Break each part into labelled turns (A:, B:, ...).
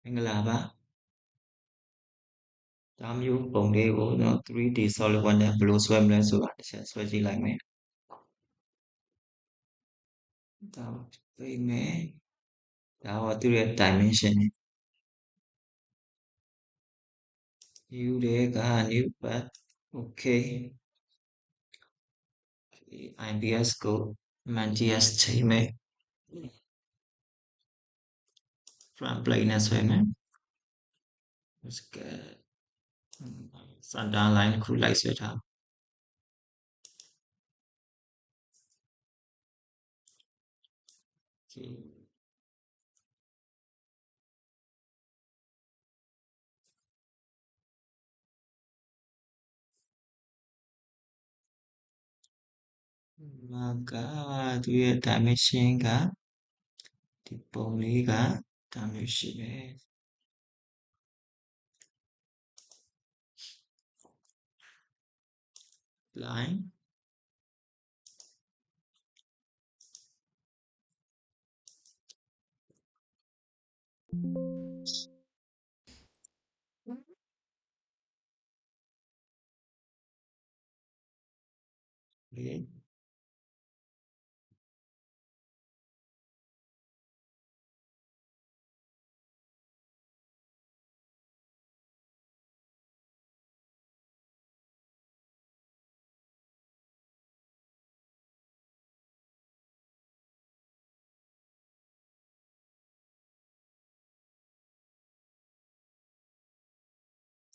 A: Englaba. Tam you bồng đê của nó 3D SolidWorksနဲ့ဘယ်လိုဆွဲမလဲဆိုတာတစ်ချက်ဆွဲကြည့်လိုက်မယ်။ဒါပြိမယ်။ဒါတော့သူ့ရဲ့ dimension နဲ့ new တဲ့က new path okay IBS ကို MNTS ချိန်မယ် front plane နဲ့ဆွဲမယ် center line တစ်ခုလိုက်ဆွဲထား okay မာကသူရဲ့ dimension ကဒီပုံလေးကဒါမျိုးရှိမယ် line okay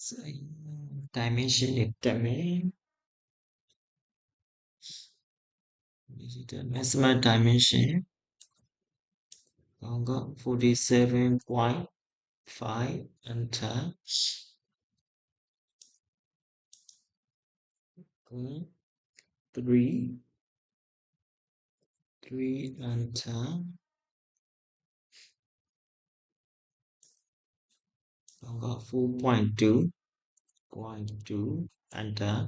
A: so dimension တွေတက်မယ် digital maximum dimension ကောင်က 47.5 enter 3 enter ကောင်က 4.2 enter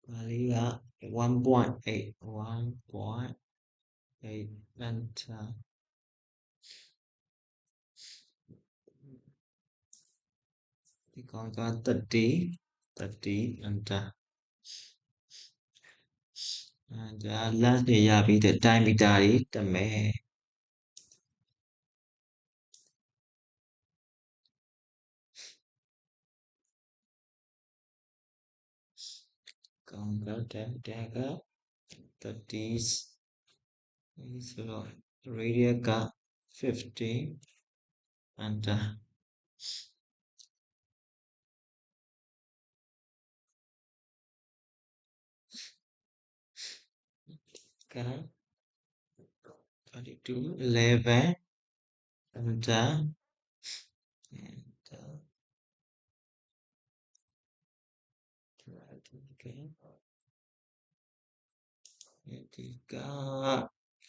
A: ဒါလေးက 1.8 enter ဒီကောင်က 30 enter ဒါ length တွေရပြီးတဲ့ diameter တွေတက်မယ်ကောင်က diameter က 30 ဆိုတော့ radius က 50 enter က 22 11 enter okay ဒီက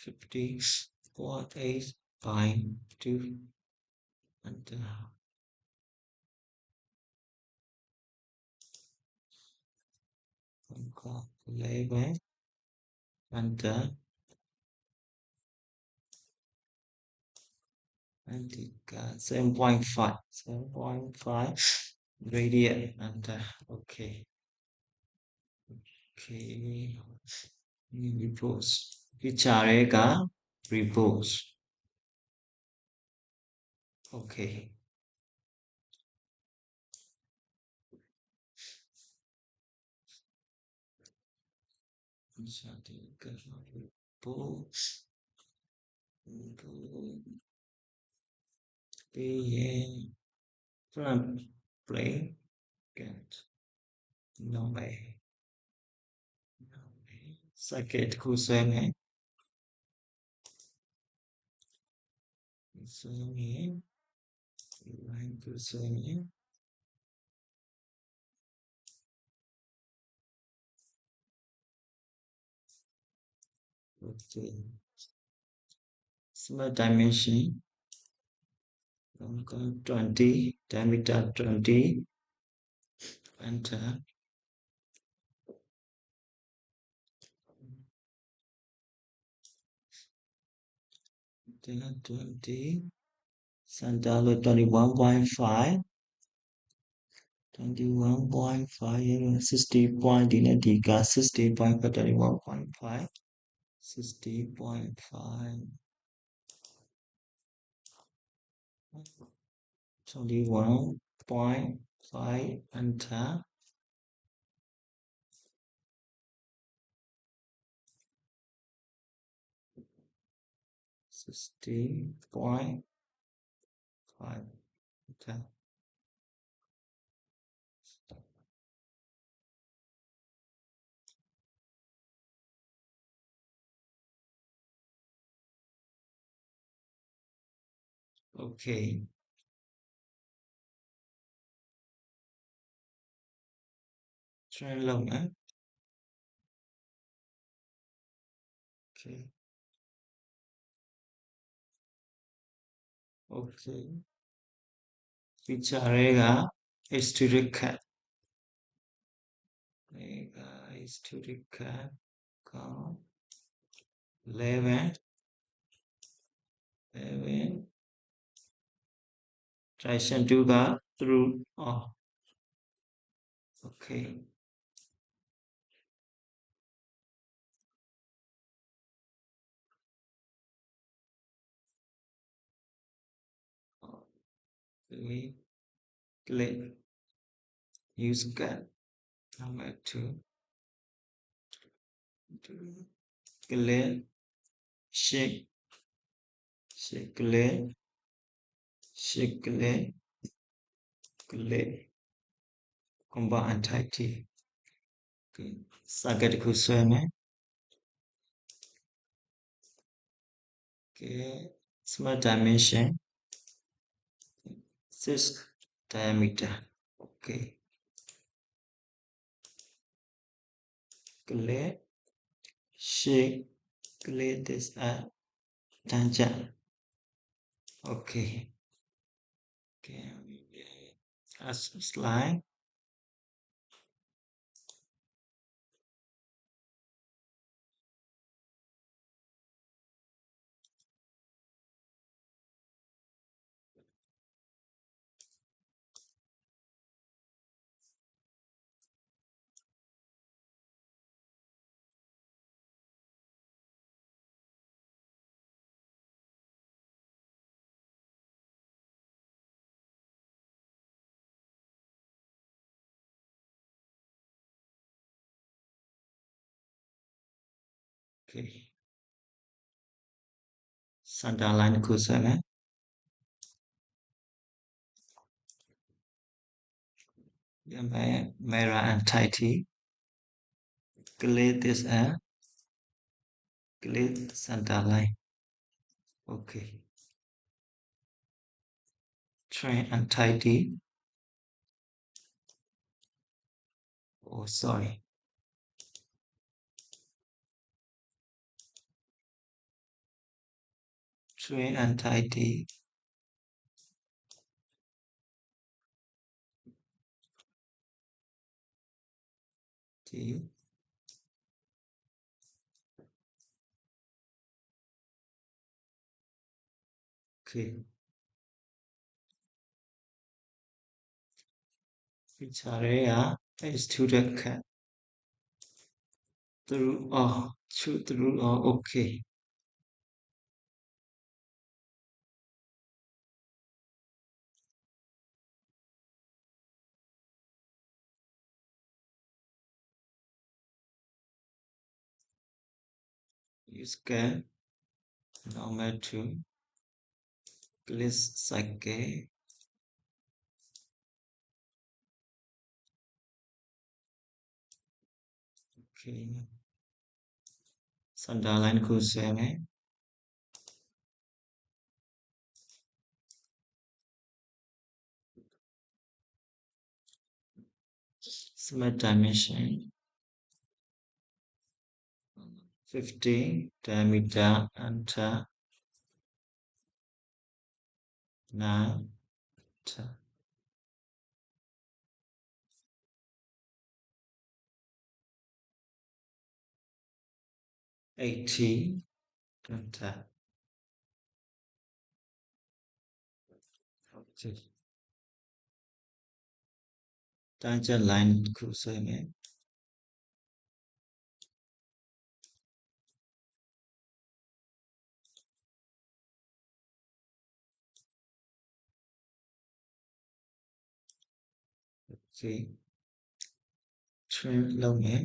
A: 50.8 by 2 enter 11 enter ဒီက 7.5 radius enter okay repose ဒီချာရဲက repose okay ဒီချာဒီက repose ပြီးရင် front plane get normal circuit တစ်ခုဆွဲမယ်ဆွဲရင် line တစ်ခုဆွဲရင် okay small dimension 20 diameter 20 enter 20, center load 21.5, 21.5, 60 point, D 60.5, 21.5, 60.5, 21.5, enter, 60.5, enter. Okay, train long, okay, okay. Feature extruded cut, extruded cut, có 11, 11, traction to the through, oh, okay, okay, click, use cut, number two, click, shake, shake, click, shake, click, click, combat and tighty, okay, circuit cushion, okay, small dimension, 6 diameter, okay, click, shake, click this tangent, okay, okay, as slide, okay, center line cushion, mirror and tighty, click this click center line, okay, train and tighty, oh sorry, train and tighty, T, okay, feature extruded cut through, oh, shoot through, oh, okay, you scan, normal to, click circuit, okay, center line cushion, smart dimension, 50 diameter, enter, 9, 80, enter, tangent line တစ်ခုဆွဲမယ် okay trim လုပ်မယ်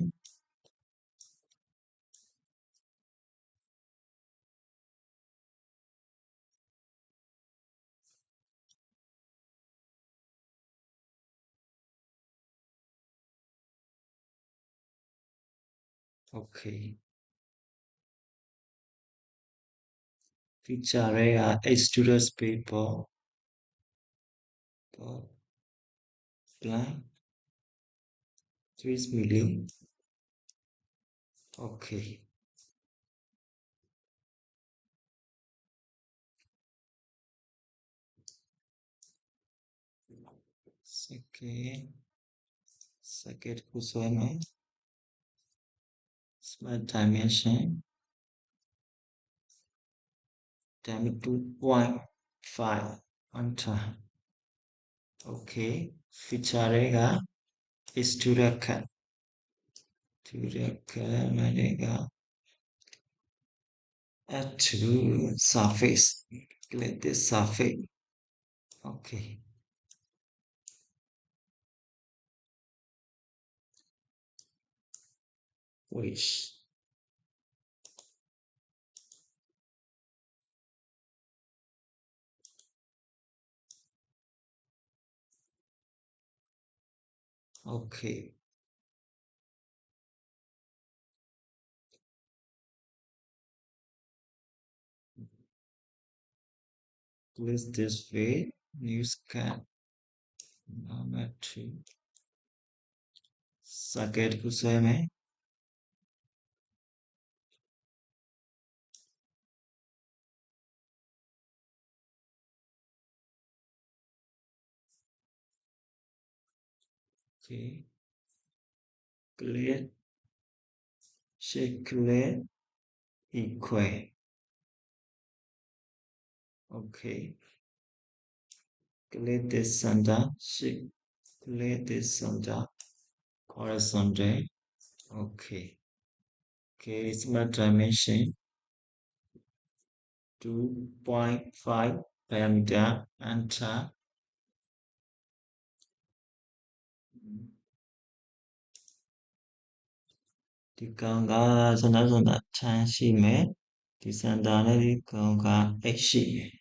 A: okay feature တွေက extruder space ပေါ့ blank 3 milli okay second second ကိုဆွဲမယ် smart dimension diameter 2.5 enter okay feature တွေက extruder cut extruder cut မှာတွေက add to surface click this surface okay which okay place this way new scan number 2 circuit ကိုဆွဲမယ် okay clear shape clear equal okay clear this center shape clear this center horizontal okay okay smart dimension 2.5 diameter enter ဒီကောင်ကစနစနထမ်းရှိမယ်ဒီစင်တာနဲ့ဒီကောင်က x ရှိမယ်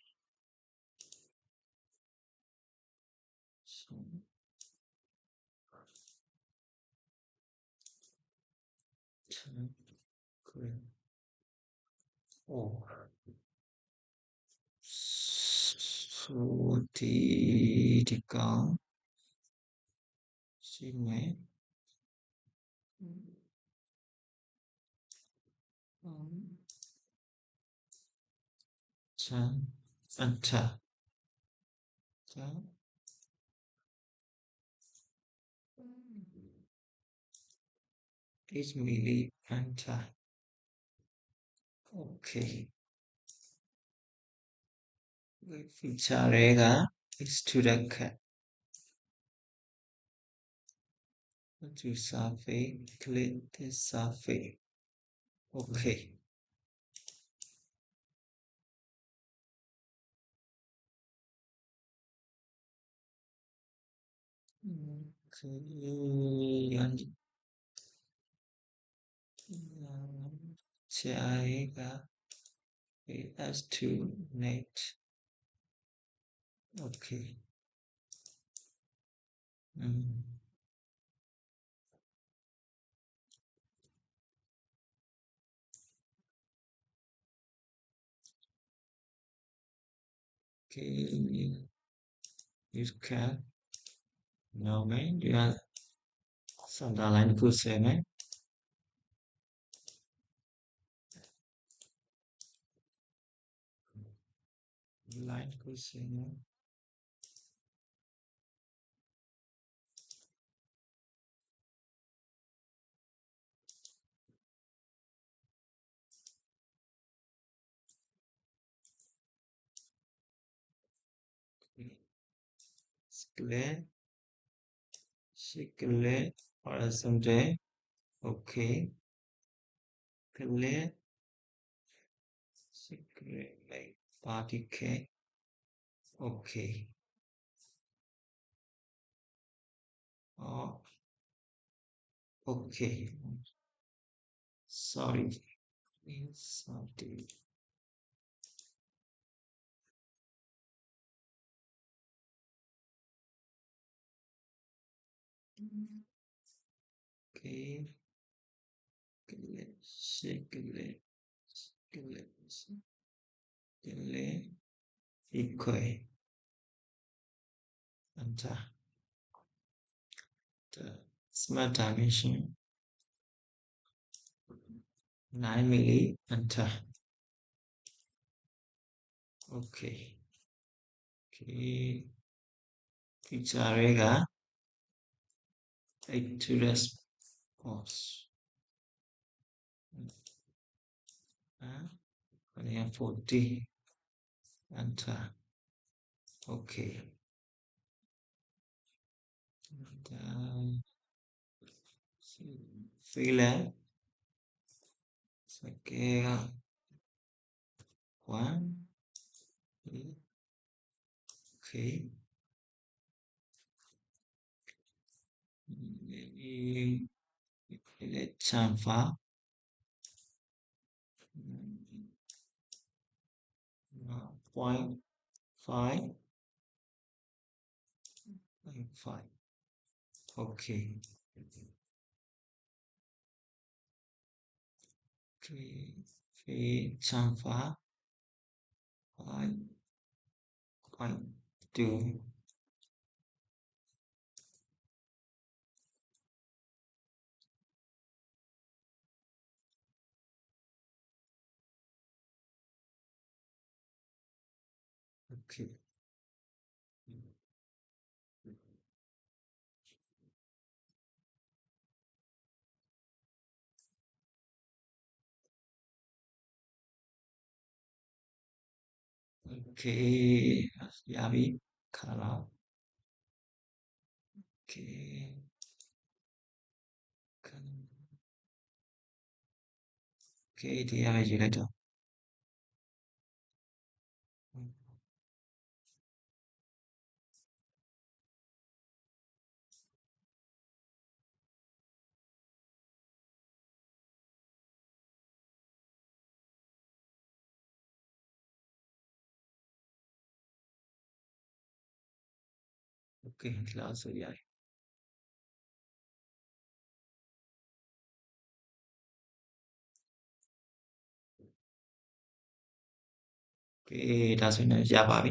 A: oh so ဒီကောင်ရှိမယ် Chan enter 8 milli enter okay feature တွေက extruded cut to surface click this surface okay okay 자기가 as2 net okay okay use cat no man you are center line cứ xem ấy line cứ xem ấy clear, clear, horizontal, okay, clear, clear, like particle, okay, oh, okay, sorry, sorry, okay, clear, clear, clear, clear, equal, enter. The smart dimension 9 milli, enter. Okay. Okay. Picture array가 8 to response. 그냥 40, enter. Okay. And, freelance. Okay. One. Okay. Let's chamfer. Point 5. 5. Okay. Okay. Okay. Chamfer. 5.2. Okay. Okay. Yavi. Color. Okay. Okay. Thì em phải gì đây được? Okay. Là số vậy. Okay. Là số này Java đi.